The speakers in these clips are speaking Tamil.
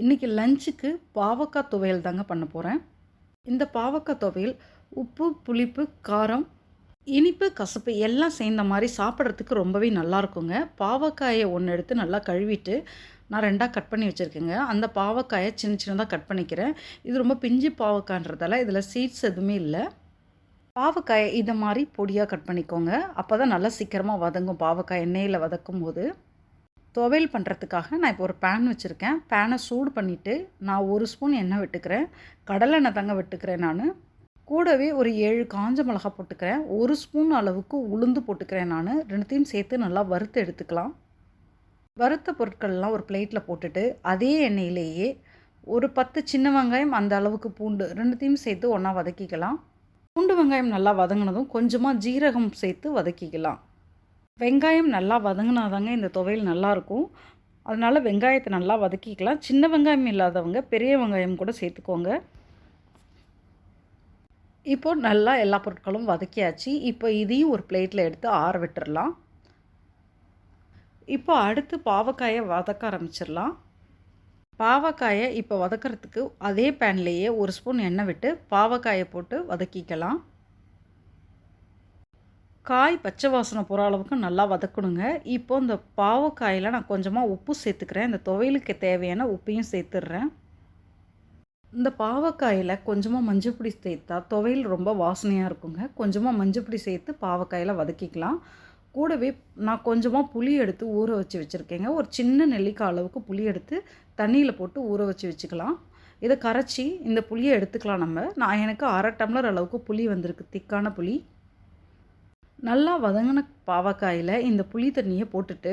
இன்றைக்கி லஞ்சுக்கு பாவக்காய் துவையல் தாங்க பண்ண போகிறேன். இந்த பாவக்காய் துவையல் உப்பு, புளிப்பு, காரம், இனிப்பு, கசப்பு எல்லாம் சேர்ந்த மாதிரி சாப்பிட்றதுக்கு ரொம்பவே நல்லாயிருக்குங்க. பாவக்காயை ஒன்று எடுத்து நல்லா கழுவிட்டு நான் 2ஆக கட் பண்ணி வச்சுருக்கேங்க. அந்த பாவக்காயை சின்ன சின்னதாக கட் பண்ணிக்கிறேன். இது ரொம்ப பிஞ்சு பாவக்காய்ன்றதால இதில் சீட்ஸ் எதுவுமே இல்லை. பாவக்காயை இதை மாதிரி பொடியாக கட் பண்ணிக்கோங்க. அப்போ தான் நல்லா சீக்கிரமாக வதங்கும் பாவக்காய் எண்ணெயில் வதக்கும் போது. துவையல் பண்ணுறதுக்காக நான் இப்போ ஒரு பேன் வச்சுருக்கேன். பேனை சூடு பண்ணிவிட்டு நான் 1 ஸ்பூன் எண்ணெய் விட்டுக்கிறேன். கடலெண்ணெய் தாங்க விட்டுக்கிறேன் நான். கூடவே ஒரு 7 காஞ்ச மிளகா போட்டுக்கிறேன். 1 ஸ்பூன் அளவுக்கு உளுந்து போட்டுக்கிறேன் நான். 2த்தையும் சேர்த்து நல்லா வறுத்து எடுத்துக்கலாம். வறுத்த பொருட்கள்லாம் ஒரு பிளேட்டில் போட்டுட்டு அதே எண்ணெயிலேயே ஒரு 10 சின்ன வெங்காயம், அந்த அளவுக்கு பூண்டு 2த்தையும் சேர்த்து ஒன்றா வதக்கிக்கலாம். பூண்டு வெங்காயம் நல்லா வதங்கினதும் கொஞ்சமாக ஜீரகம் சேர்த்து வதக்கிக்கலாம். வெங்காயம் நல்லா வதங்கினா தாங்க இந்த துவையல் நல்லாயிருக்கும். அதனால் வெங்காயத்தை நல்லா வதக்கிக்கலாம். சின்ன வெங்காயம் இல்லாதவங்க பெரிய வெங்காயம் கூட சேர்த்துக்கோங்க. இப்போது நல்லா எல்லா பொருட்களும் வதக்கியாச்சு. இப்போ இதையும் ஒரு பிளேட்டில் எடுத்து ஆற விட்டுறலாம். இப்போ அடுத்து பாவக்காயை வதக்க ஆரம்பிச்சிடலாம். பாவக்காயை இப்போ வதக்கிறதுக்கு அதே பேன்லேயே 1 ஸ்பூன் எண்ணெய் விட்டு பாவக்காயை போட்டு வதக்கிக்கலாம். காய் பச்சை வாசனை போகிற அளவுக்கு நல்லா வதக்கணுங்க. இப்போது இந்த பாவக்காயில் நான் கொஞ்சமாக உப்பு சேர்த்துக்கிறேன். இந்த துவையலுக்கு தேவையான உப்பையும் சேர்த்துடுறேன். இந்த பாவக்காயில் கொஞ்சமாக மஞ்சப்பொடி சேர்த்தா துவையல் ரொம்ப வாசனையாக இருக்குங்க. கொஞ்சமாக மஞ்சப்பொடி சேர்த்து பாவக்காயில் வதக்கிக்கலாம். கூடவே நான் கொஞ்சமாக புளி எடுத்து ஊற வச்சு வச்சுருக்கேங்க. ஒரு சின்ன நெல்லிக்காய் அளவுக்கு புளி எடுத்து தண்ணியில் போட்டு ஊற வச்சு வச்சுக்கலாம். இதை கரைச்சி இந்த புளியை எடுத்துக்கலாம் நம்ம. எனக்கு 1/2 டம்ளர் அளவுக்கு புளி வந்திருக்கு, திக்கான புளி. நல்லா வதங்கின பாவக்காயில் இந்த புளி தண்ணியை போட்டுட்டு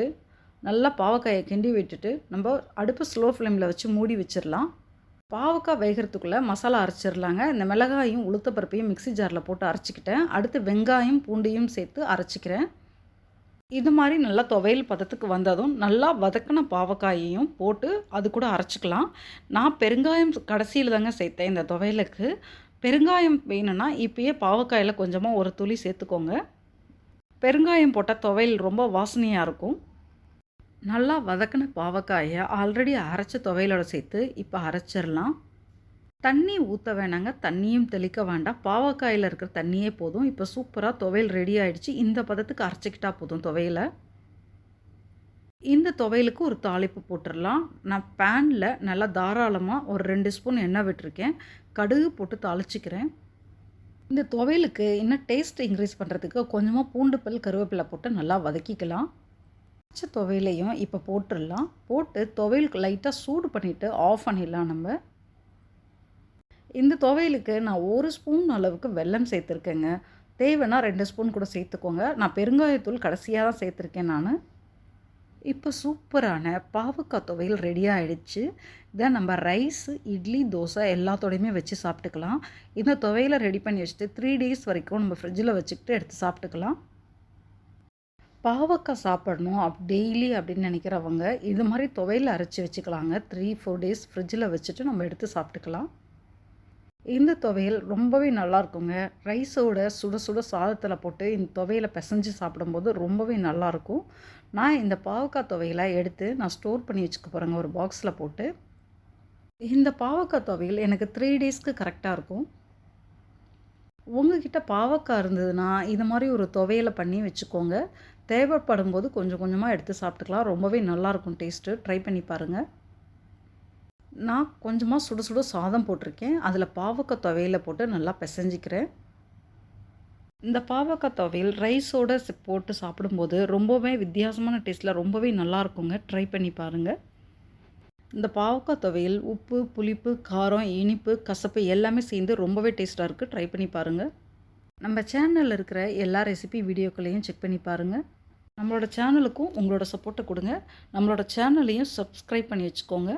நல்லா பாவக்காயை கிண்டி விட்டுட்டு நம்ம அடுப்பு ஸ்லோ ஃப்ளேமில் வச்சு மூடி வச்சிடலாம். பாவக்காய் வேகிறதுக்குள்ளே மசாலா அரைச்சிடலாங்க. இந்த மிளகாயும் உளுத்தப்பருப்பையும் மிக்ஸி ஜாரில் போட்டு அரைச்சிக்கிட்டேன். அடுத்து வெங்காயம் பூண்டையும் சேர்த்து அரைச்சிக்கிறேன். இது மாதிரி நல்லா துவையல் பதத்துக்கு வந்ததும் நல்லா வதக்கின பாவக்காயையும் போட்டு அது கூட அரைச்சிக்கலாம். நான் பெருங்காயம் கடைசியில் தாங்க சேர்த்தேன் இந்த துவையலுக்கு. பெருங்காயம் வேணும்னா இப்போயே பாவக்காயில் கொஞ்சமாக ஒரு துளி சேர்த்துக்கோங்க. பெருங்காயம் போட்டால் துவையல் ரொம்ப வாசனையாக இருக்கும். நல்லா வதக்கின பாவக்காயை ஆல்ரெடி அரைச்ச துவையலோட சேர்த்து இப்போ அரைச்சிடலாம். தண்ணி ஊற்ற வேணாங்க, தண்ணியும் தெளிக்க வேண்டாம். பாவக்காயில் இருக்கிற தண்ணியே போதும். இப்போ சூப்பராக துவையல் ரெடி ஆகிடுச்சு. இந்த பதத்துக்கு அரைச்சிக்கிட்டா போதும் துவையலை. இந்த துவையலுக்கு ஒரு தாளிப்பு போட்டுடலாம். நான் பேனில் நல்லா தாராளமாக ஒரு 2 ஸ்பூன் எண்ணெய் விட்டுருக்கேன். கடுகு போட்டு தாளிச்சிக்கிறேன். இந்த துவையலுக்கு இன்னும் டேஸ்ட் இன்க்ரீஸ் பண்ணுறதுக்கு கொஞ்சமாக பூண்டு பல், கருவேப்பிலை போட்டு நல்லா வதக்கிக்கலாம். பச்சை துவையலையும் இப்போ போட்டுடலாம். போட்டு துவையலுக்கு லைட்டாக சூடு பண்ணிவிட்டு ஆஃப் பண்ணிடலாம் நம்ம. இந்த துவையலுக்கு நான் 1 ஸ்பூன் அளவுக்கு வெல்லம் சேர்த்துருக்கேங்க. தேவைன்னா 2 ஸ்பூன் கூட சேர்த்துக்கோங்க. நான் பெருங்காயத்தூள் கடைசியாக தான் சேர்த்துருக்கேன் நான். இப்போ சூப்பரான பாவக்காய் துவையல் ரெடி ஆகிடுச்சு. இதை நம்ம ரைஸு, இட்லி, தோசை எல்லாத்தோடையுமே வச்சு சாப்பிட்டுக்கலாம். இந்த துவையலை ரெடி பண்ணி வச்சுட்டு 3 டேஸ் வரைக்கும் நம்ம ஃப்ரிட்ஜில் வச்சுக்கிட்டு எடுத்து சாப்பிட்டுக்கலாம். பாவக்காய் சாப்பிடணும் டெய்லி அப்படின்னு நினைக்கிறவங்க இது மாதிரி துவையல் அரைச்சி வச்சுக்கலாங்க. 3-4 டேஸ் ஃப்ரிட்ஜில் வச்சுட்டு நம்ம எடுத்து சாப்பிட்டுக்கலாம். இந்த துவையல் ரொம்பவே நல்லாயிருக்குங்க. ரைஸோட சுட சுட சாதத்தில் போட்டு இந்த துவையலை பிசைஞ்சு சாப்பிடும்போது ரொம்பவே நல்லாயிருக்கும். நான் இந்த பாவக்காய் துவையலை எடுத்து நான் ஸ்டோர் பண்ணி வச்சுக்க போகிறேங்க ஒரு பாக்ஸில் போட்டு. இந்த பாவக்காய் துவையல் எனக்கு 3 டேஸ்க்கு கரெக்டாக இருக்கும். உங்ககிட்ட பாவக்காய் இருந்ததுன்னா இது மாதிரி ஒரு துவையலை பண்ணி வச்சுக்கோங்க. தேவைப்படும் போது கொஞ்சம் கொஞ்சமாக எடுத்து சாப்பிட்டுக்கலாம். ரொம்பவே நல்லாயிருக்கும் டேஸ்ட்டு. ட்ரை பண்ணி பாருங்கள். நான் கொஞ்சமாக சுட சுட சாதம் போட்டிருக்கேன். அதில் பாவக்காய் துவையலை போட்டு நல்லா பிசைஞ்சிக்கிறேன். இந்த பாவக்காய் துவையல் ரைஸோடு போட்டு சாப்பிடும்போது ரொம்பவே வித்தியாசமான டேஸ்ட்டில் ரொம்பவே நல்லாயிருக்குங்க. ட்ரை பண்ணி பாருங்கள். இந்த பாவக்காய் துவையல் உப்பு, புளிப்பு, காரம், இனிப்பு, கசப்பு எல்லாமே சேர்ந்து ரொம்பவே டேஸ்ட்டாக இருக்குது. ட்ரை பண்ணி பாருங்கள். நம்ம சேனலில் இருக்கிற எல்லா ரெசிபி வீடியோக்களையும் செக் பண்ணி பாருங்கள். நம்மளோட சேனலுக்கும் உங்களோட சப்போர்ட்டை கொடுங்க. நம்மளோட சேனலையும் சப்ஸ்கிரைப் பண்ணி வச்சுக்கோங்க.